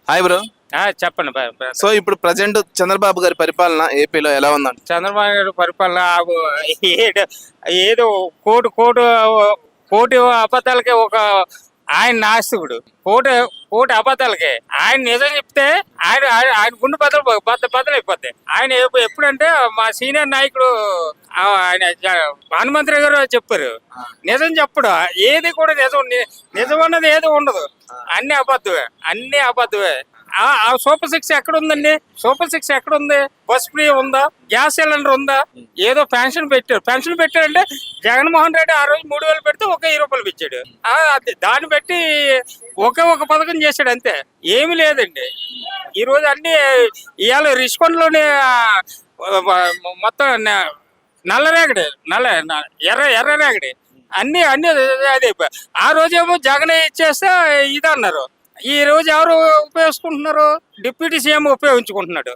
Hi bro. చెప్పండి so ఇప్పుడు present Chandrababu గారి పరిపాలన ఏపీలో ఎలా ఉందండి? చంద్రబాబు నాయుడు పరిపాలన ఏదో ఏదో కోటి కోటి కోటి అబద్ధాలకే ఒక ఆయన నాస్తికుడు. కోటి కోటి అబద్ధాలకే ఆయన నిజం చెప్తే ఆయన ఆయన గుండె బద్దలైపోతాయి. ఆయన ఎప్పుడంటే మా సీనియర్ నాయకుడు ఆయన భానుమంత్రి గారు చెప్పారు, నిజం చెప్పడు, ఏది కూడా నిజం అన్నది ఏది ఉండదు, అన్ని అబద్ధమే. ఆ సూపర్ సిక్స్ ఎక్కడ ఉందండి? సూపర్ సిక్స్ ఎక్కడ ఉంది? బస్ ఫ్రీ ఉందా? గ్యాస్ సిలిండర్ ఉందా? ఏదో పెన్షన్ పెట్టారంటే జగన్మోహన్ రెడ్డి ఆ రోజు 3,000 పెడితే ఒక 1000 రూపాయలు ఇచ్చాడు. దాన్ని బట్టి ఒక పథకం చేశాడు అంతే, ఏమి లేదండి. ఈ రోజు అన్ని ఇవాళ రిషికొండలోనే మొత్తం నల్లరేగడి ఎర్ర రేగడి అన్ని అదే. ఆ రోజేమో జగన్ ఇచ్చేస్తే ఇది అన్నారు. ఈ రోజు ఎవరు ఉపయోగించుకుంటున్నారు? Deputy CM ఉపయోగించుకుంటున్నాడు.